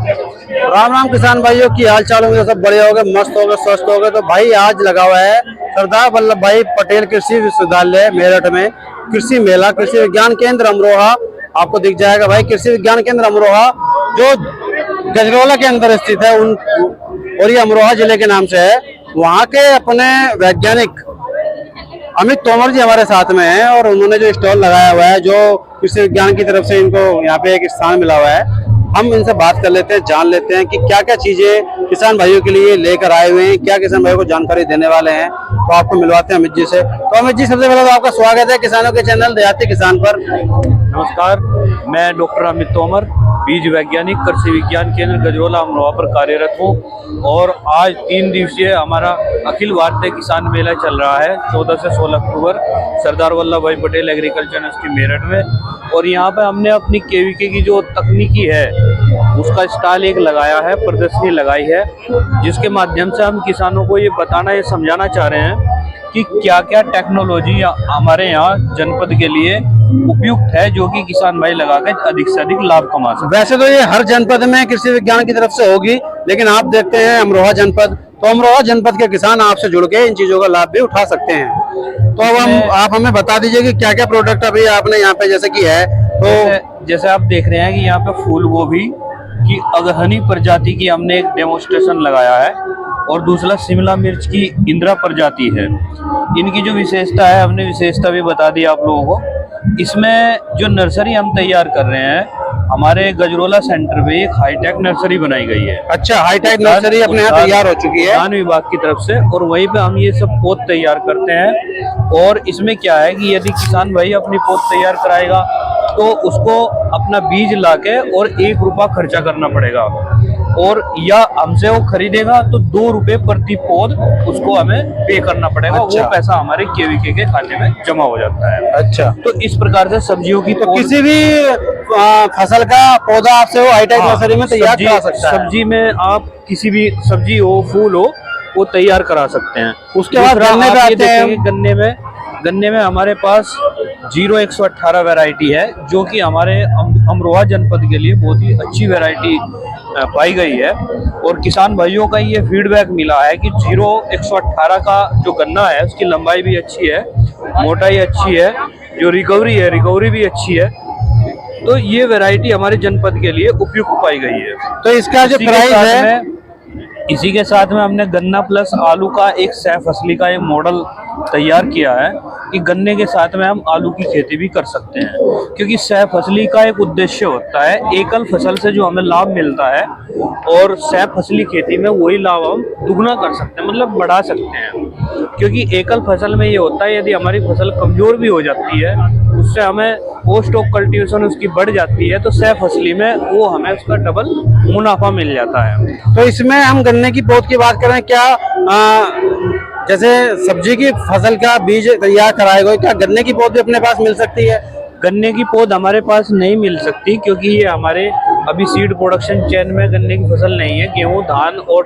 राम राम किसान भाइयों की हाल चाल होंगे, सब बढ़िया हो गए, मस्त हो गए, स्वस्थ हो गए। तो भाई आज लगा हुआ है सरदार वल्लभ भाई पटेल कृषि विश्वविद्यालय मेरठ में कृषि मेला, कृषि विज्ञान केंद्र अमरोहा आपको दिख जाएगा। भाई कृषि विज्ञान केंद्र अमरोहा जो गजरौला के अंदर स्थित है उन और ये अमरोहा जिले के नाम से है। वहाँ के अपने वैज्ञानिक अमित तोमर जी हमारे साथ में हैं और उन्होंने जो स्टॉल लगाया हुआ है, जो कृषि विज्ञान की तरफ से इनको यहाँ पे एक स्थान मिला हुआ है, हम इनसे बात कर लेते हैं, जान लेते हैं कि क्या क्या चीजें किसान भाइयों के लिए लेकर आए हुए हैं, क्या किसान भाइयों को जानकारी देने वाले हैं। तो आपको मिलवाते हैं अमित जी से। तो अमित जी, सबसे पहले तो आपका स्वागत है किसानों के चैनल देहाती किसान पर। नमस्कार, मैं डॉक्टर अमित तोमर, बीज वैज्ञानिक, कृषि विज्ञान केंद्र गजरौला अमरोहा पर कार्यरत हूँ। और आज 3 दिवसीय हमारा अखिल भारतीय किसान मेला चल रहा है 14 से 16 अक्टूबर सरदार वल्लभ भाई पटेल एग्रीकल्चर यूनिवर्सिटी मेरठ में। और यहाँ पे हमने अपनी केवीके की जो तकनीकी है उसका स्टॉल एक लगाया है, प्रदर्शनी लगाई है, जिसके माध्यम से हम किसानों को ये बताना, ये समझाना चाह रहे हैं कि क्या क्या टेक्नोलॉजी हमारे यहाँ जनपद के लिए उपयुक्त है, जो कि किसान भाई लगा के अधिक से अधिक लाभ कमा सकते। वैसे तो ये हर जनपद में कृषि विज्ञान की तरफ से होगी, लेकिन आप देखते हैं अमरोहा जनपद, तो अमरोहा जनपद के किसान आपसे जुड़ के इन चीजों का लाभ भी उठा सकते हैं। तो अब आप हमें बता दीजिए कि क्या क्या प्रोडक्ट अभी आपने यहाँ पे जैसे कि है। तो जैसे आप देख रहे हैं कि यहाँ पे फूल गोभी की अगहनी प्रजाति की हमने एक डेमोस्ट्रेशन लगाया है, और दूसरा शिमला मिर्च की इंदिरा प्रजाति है। इनकी जो विशेषता है हमने विशेषता भी बता दी आप लोगों को। इसमें जो नर्सरी हम तैयार कर रहे हैं, हमारे गजरौला सेंटर पे एक हाईटेक नर्सरी बनाई गई है। अच्छा, हाईटेक नर्सरी अपने यहाँ तैयार हो चुकी है उद्यान विभाग की तरफ से, और वहीं पे हम ये सब पौध तैयार करते हैं। और इसमें क्या है कि यदि किसान भाई अपनी पौध तैयार कराएगा तो उसको अपना बीज लाके और 1 रुपया खर्चा करना पड़ेगा, और या हमसे वो खरीदेगा तो 2 रुपए प्रति पौध उसको हमें पे करना पड़ेगा। अच्छा। वो पैसा हमारे केवीके के खाते में जमा हो जाता है। अच्छा, तो इस प्रकार से सब्जियों की तो किसी भी फसल का पौधा आपसे वो हाईटेक नर्सरी में तैयार करा सकता है। सब्जी में आप किसी भी सब्जी हो, फूल हो, वो तैयार करा सकते हैं। उसके बाद गन्ने पे आते हैं। गन्ने में हमारे पास 0118 वैरायटी है, जो कि हमारे अमरोहा जनपद के लिए बहुत ही अच्छी वैरायटी पाई गई है। और किसान भाइयों का ये फीडबैक मिला है कि 0118 का जो गन्ना है उसकी लंबाई भी अच्छी है, मोटाई अच्छी है, जो रिकवरी भी अच्छी है। तो ये वैरायटी हमारे जनपद के लिए उपयुक्त पाई गई है। तो इसका जो प्राइस है, इसी के साथ में हमने गन्ना प्लस आलू का एक सह फसली का एक मॉडल तैयार किया है कि गन्ने के साथ में हम आलू की खेती भी कर सकते हैं। क्योंकि सह फसली का एक उद्देश्य होता है, एकल फसल से जो हमें लाभ मिलता है, और सह फसली खेती में वही लाभ हम दुगना कर सकते हैं, मतलब बढ़ा सकते हैं। क्योंकि एकल फसल में ये होता है, यदि हमारी फसल कमजोर भी हो जाती है, उससे हमें पोस्ट ऑफ कल्टीवेशन उसकी बढ़ जाती है, तो सह फसली में वो हमें उसका डबल मुनाफा मिल जाता है। तो इसमें हम गन्ने की पौध की बात करें, क्या जैसे सब्जी की फसल का बीज तैयार कराए गए, क्या गन्ने की पौध भी अपने पास मिल सकती है? गन्ने की पौध हमारे पास नहीं मिल सकती, क्योंकि ये हमारे अभी सीड प्रोडक्शन चेन में गन्ने की फसल नहीं है। गेहूं, धान और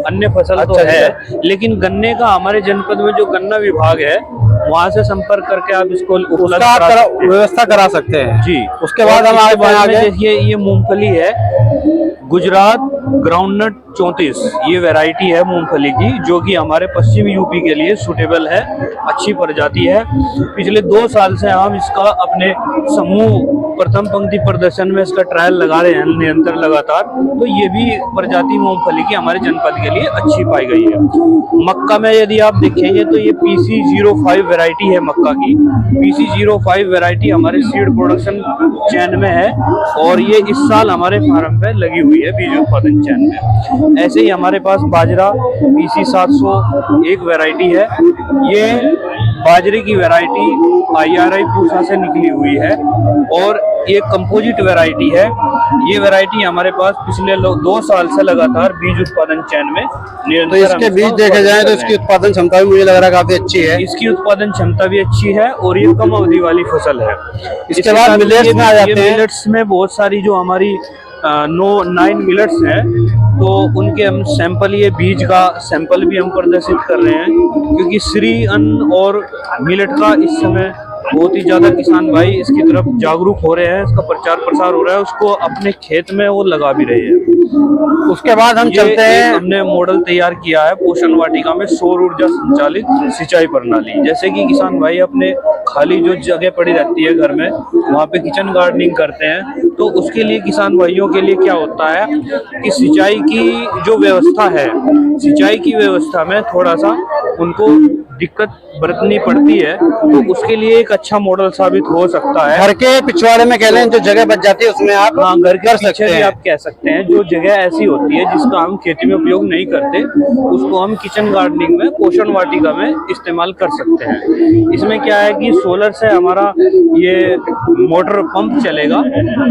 अन्य फसल तो है, लेकिन गन्ने का हमारे जनपद में जो गन्ना विभाग है वहाँ से संपर्क करके आप इसको व्यवस्था करा सकते हैं जी। उसके बाद हम आगे देखिए, ये मूंगफली है गुजरात ग्राउंडनट 34, ये वैरायटी है मूंगफली की, जो कि हमारे पश्चिम यूपी के लिए सूटेबल है, अच्छी प्रजाति है। पिछले 2 साल से हम इसका अपने समूह प्रथम पंक्ति प्रदर्शन में इसका ट्रायल लगा रहे हैं निरंतर लगातार। तो ये भी प्रजाति मूंगफली की हमारे जनपद के लिए अच्छी पाई गई है। मक्का में यदि आप देखेंगे तो ये PC05 वैरायटी है मक्का की। PC05 वैरायटी हमारे सीड प्रोडक्शन चैन में है, और ये इस साल हमारे फार्म पे लगी हुई है बीज उत्पादन चैन में। ऐसे ही हमारे पास बाजरा PC700 एक वैरायटी है। ये बाजरे की वैरायटी IRI पूसा से निकली हुई है, और ये कंपोजिट वैरायटी है। ये वैरायटी हमारे पास पिछले 2 साल से लगातार बीज उत्पादन चैन में निरंतर। तो इसके बीज देखे जाए तो इसकी उत्पादन क्षमता भी मुझे लग रहा है काफी अच्छी है। इसकी उत्पादन क्षमता भी अच्छी है, और ये कम अवधि वाली फसल है। इसके बाद मिलेट्स में आ जाते हैं। मिलेट्स में बहुत सारी जो हमारी 9 मिलेट्स हैं, तो उनके हम सैंपल, ये बीज का सैंपल भी हम प्रदर्शित कर रहे हैं, क्योंकि श्री अन्न और मिलेट का इस समय बहुत ही ज्यादा किसान भाई इसकी तरफ जागरूक हो रहे हैं, इसका प्रचार प्रसार हो रहा है, उसको अपने खेत में वो लगा भी रहे हैं। उसके बाद हम चलते हैं, हमने मॉडल तैयार किया है पोषण वाटिका में सौर ऊर्जा संचालित सिंचाई प्रणाली। जैसे कि किसान भाई अपने खाली जो जगह पड़ी रहती है घर में, वहाँ पे किचन गार्डनिंग करते हैं, तो उसके लिए किसान भाइयों के लिए क्या होता है कि सिंचाई की जो व्यवस्था है, सिंचाई की व्यवस्था में थोड़ा सा उनको दिक्कत बरतनी पड़ती है, तो उसके लिए एक अच्छा मॉडल साबित हो सकता है। घर के पिछवाड़े में कह लें जो जगह बच जाती है उसमें आप घर के कर पीछे सकते भी हैं। आप कह सकते हैं, जो जगह ऐसी होती है जिसका हम खेती में उपयोग नहीं करते, उसको हम किचन गार्डनिंग में, पोषण वाटिका में इस्तेमाल कर सकते हैं। इसमें क्या है कि सोलर से हमारा ये मोटर पंप चलेगा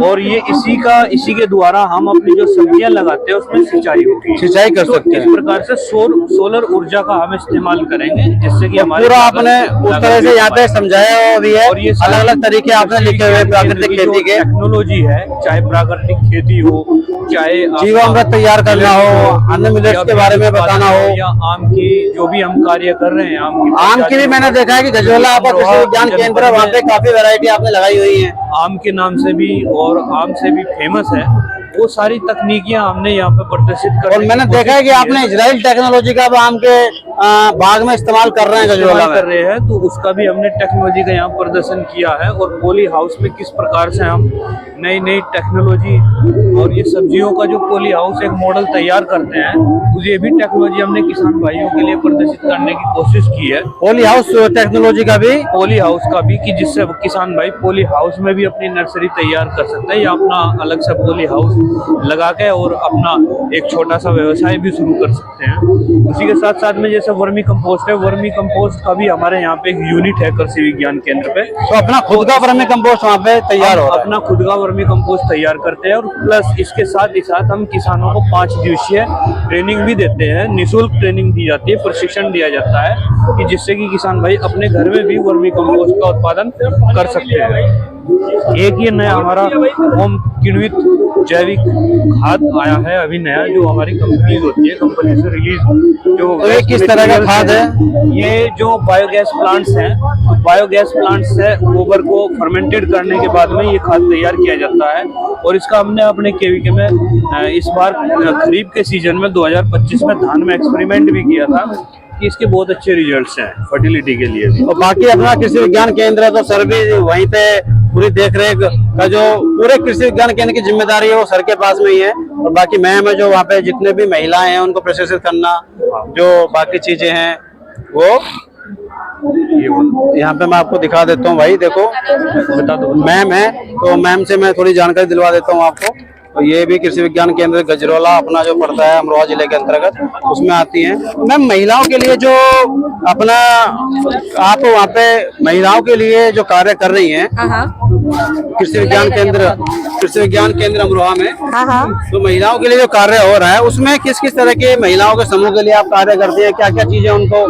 और ये इसी के द्वारा हम अपनी जो सब्जियां लगाते हैं उसमें सिंचाई होगी, सिंचाई कर सकते हैं। इस प्रकार से सोलर ऊर्जा का हम इस्तेमाल करेंगे, जिससे कि हमारे पूरा आपने उस तरह से यहाँ पे समझाया भी है, और ये अलग अलग तरीके आपने लिखे हुए प्राकृतिक खेती के। टेक्नोलॉजी है, चाहे प्राकृतिक खेती हो, चाहे जीवामृत तैयार करना हो, अन्य मिलेट्स के बारे में बताना हो, या आम की जो भी हम कार्य कर रहे हैं, आम की भी मैंने देखा है कि गजरोला आपका कृषि विज्ञान केंद्र है, वहाँ पे काफी वैरायटी आपने लगाई हुई है। आम के नाम से भी और आम से भी फेमस है, वो सारी तकनीकियां हमने यहाँ पे प्रदर्शित कर, और मैंने देखा है कि आपने इजराइल टेक्नोलॉजी का आम के बाग में इस्तेमाल कर रहे हैं, गजरोला कर रहे हैं, तो उसका भी हमने टेक्नोलॉजी का यहाँ प्रदर्शन किया है। और पॉली हाउस में किस प्रकार से हम नई नई टेक्नोलॉजी और ये सब्जियों का जो पॉली हाउस एक मॉडल तैयार करते हैं, ये भी टेक्नोलॉजी हमने किसान भाइयों के लिए प्रदर्शित करने की कोशिश की है। पॉली हाउस टेक्नोलॉजी का भी कि जिससे किसान भाई पॉली हाउस में भी अपनी नर्सरी तैयार कर सकते हैं, या अपना अलग से पॉली हाउस लगा के और अपना एक छोटा सा व्यवसाय भी शुरू कर सकते हैं। उसी के साथ साथ में जैसे वर्मी कंपोस्ट है, वर्मी कंपोस्ट का भी हमारे यहाँ पे एक यूनिट है कृषि विज्ञान केंद्र पे, तो अपना खुद का वर्मी कंपोस्ट वहाँ पे तैयार हो रहा है। अपना खुद का वर्मी कंपोस्ट तैयार करते हैं, और प्लस इसके साथ ही साथ हम किसानों को 5 दिवसीय ट्रेनिंग भी देते हैं, निःशुल्क ट्रेनिंग दी जाती है, प्रशिक्षण दिया जाता है, कि जिससे कि किसान भाई अपने घर में भी वर्मी कंपोस्ट का उत्पादन कर सकते हैं। एक ये नया हमारा होम किण्वित जैविक खाद आया है अभी नया, जो हमारी कंपनी होती है, कंपनी से रिलीज। जो तो ये किस तरह का खाद है? ये जो बायोगैस प्लांट्स हैं, तो बायोगैस प्लांट्स से गोबर को फर्मेंटेड करने के बाद में ये खाद तैयार किया जाता है। और इसका हमने अपने केवीके में इस बार खरीफ के सीजन में 2025 में धान में एक्सपेरिमेंट भी किया था, कि इसके बहुत अच्छे रिजल्ट्स हैं फर्टिलिटी के लिए भी। और बाकी अपना कृषि विज्ञान केंद्र है, तो सर भी वहीं पे पूरी देखरेख का जो पूरे कृषि विज्ञान केंद्र की जिम्मेदारी है वो सर के पास में ही है। और बाकी मैम है जो वहाँ पे जितने भी महिलाएं हैं उनको प्रशिक्षित करना, जो बाकी चीजें हैं वो यहाँ पे मैं आपको दिखा देता हूँ। भाई देखो, बता दो, मैम है, तो मैम से मैं थोड़ी जानकारी दिलवा देता हूँ आपको। तो ये भी कृषि विज्ञान केंद्र गजरोला अपना जो पड़ता है अमरोहा जिले के अंतर्गत, उसमें आती हैं। मैम, महिलाओं के लिए जो अपना आप वहाँ पे महिलाओं के लिए जो कार्य कर रही हैं कृषि विज्ञान केंद्र अमरोहा में, तो महिलाओं के लिए जो कार्य हो रहा है उसमें किस किस तरह के महिलाओं के समूह के लिए आप कार्य करते हैं, क्या क्या चीजें उनको?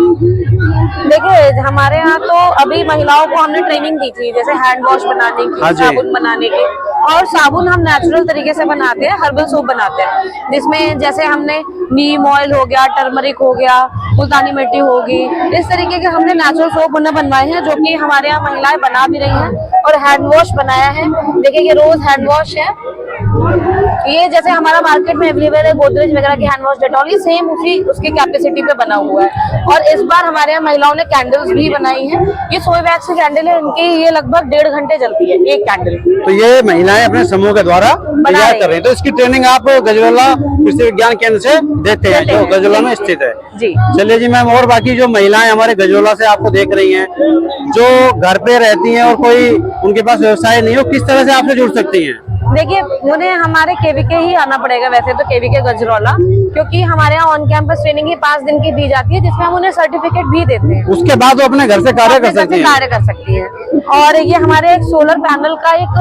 देखिए, हमारे यहाँ तो अभी महिलाओं को हमने ट्रेनिंग दी थी, जैसे हैंड वॉश बनाने की, साबुन बनाने की, और साबुन हम नेचुरल तरीके से बनाते हैं, हर्बल सोप बनाते हैं, जिसमें जैसे हमने नीम ऑयल हो गया, टर्मरिक हो गया, मुल्तानी मिट्टी होगी, इस तरीके के हमने नेचुरल सोप उन्हें बनवाए हैं, जो कि हमारे यहाँ महिलाएं बना भी रही हैं। और हैंड वॉश बनाया है, देखिए ये रोज हैंड वॉश है, ये जैसे हमारा मार्केट में अवेलेबल है गोदरेज वगैरह की हैंड वॉश डेटॉल, ये सेम उसकी कैपेसिटी पे बना हुआ है। और इस बार हमारे यहाँ महिलाओं ने कैंडल्स भी बनाई हैं, ये सोए वैक्स की कैंडल है, इनकी ये लगभग 1.5 घंटे चलती है एक कैंडल। तो ये महिलाएं अपने समूह के द्वारा तैयार कर रही हैं, तो इसकी ट्रेनिंग आप गजरोला कृषि विज्ञान केंद्र से देते हैं, जो गजरोला में स्थित है जी। चलिए जी मैम, और बाकी जो महिलाएं हमारे गजरोला से आपको देख रही हैं, जो घर पे रहती हैं और कोई उनके पास व्यवसाय नहीं हो, किस तरह से आपसे जुड़ सकती हैं? देखिए, उन्हें हमारे केवीके ही आना पड़ेगा, वैसे तो केवीके गजरोला, क्योंकि हमारे यहाँ ऑन कैंपस ट्रेनिंग ही 5 दिन की दी जाती है, जिसमें हम उन्हें सर्टिफिकेट भी देते हैं। उसके बाद वो अपने घर से कार्य कर सकती हैं। और ये हमारे एक सोलर पैनल का एक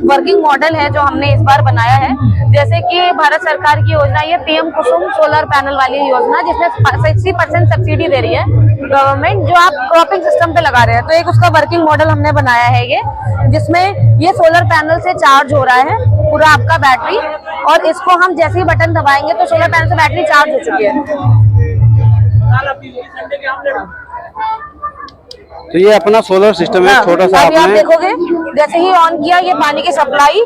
वर्किंग मॉडल है जो हमने इस बार बनाया है। जैसे कि भारत सरकार की योजना, ये पीएम कुसुम सोलर पैनल वाली योजना, जिसमें 60% सब्सिडी दे रही है गवर्नमेंट, जो आप क्रॉपिंग सिस्टम पे लगा रहे हैं। तो एक उसका वर्किंग मॉडल हमने बनाया है ये, जिसमें ये सोलर पैनल से चार्ज हो रहा है पूरा आपका बैटरी, और इसको हम जैसे ही बटन दबाएंगे तो सोलर पैनल से बैटरी चार्ज हो चुकी है। तो ये अपना सोलर सिस्टम है, हाँ, छोटा सा अभी आप आपने। देखोगे जैसे ही ऑन किया ये पानी की सप्लाई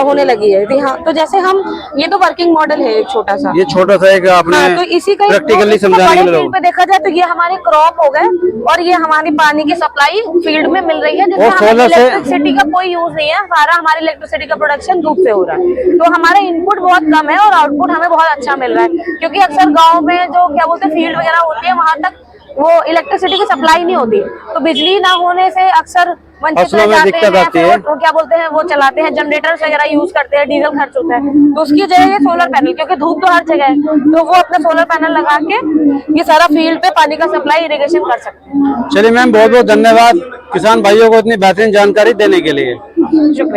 होने लगी है। हाँ, तो जैसे हम ये तो वर्किंग मॉडल है एक छोटा सा। ये छोटा सा एक आपने हाँ, तो इसी का प्रैक्टिकली समझाने के लिए फील्ड पे देखा जाए तो ये हमारे क्रॉप हो गए और ये हमारी पानी की सप्लाई फील्ड में मिल रही है, जिसमें और हमें solar से- इलेक्ट्रिसिटी का कोई यूज नहीं है। सारा हमारे इलेक्ट्रिसिटी का प्रोडक्शन धूप से हो रहा है, तो हमारा इनपुट बहुत कम है और आउटपुट हमें बहुत अच्छा मिल रहा है। क्योंकि अक्सर गाँव में जो क्या बोलते हैं फील्ड वगैरह होती है, वहां तक वो इलेक्ट्रिसिटी की सप्लाई नहीं होती, तो बिजली ना होने से अक्सर वंचित फसलों रह में जाते दिक्कत हैं। आती फिर है। वो क्या बोलते हैं वो चलाते हैं जनरेटर्स वगैरह यूज करते हैं, डीजल खर्च होता है, तो उसकी जगह ये सोलर पैनल, क्योंकि धूप तो हर जगह है, तो वो अपना सोलर पैनल लगा के ये सारा फील्ड पे पानी का सप्लाई इरिगेशन कर सकते हैं। चलिए मैम, बहुत बहुत धन्यवाद किसान भाइयों को इतनी बेहतरीन जानकारी देने के लिए। शुक्रिया।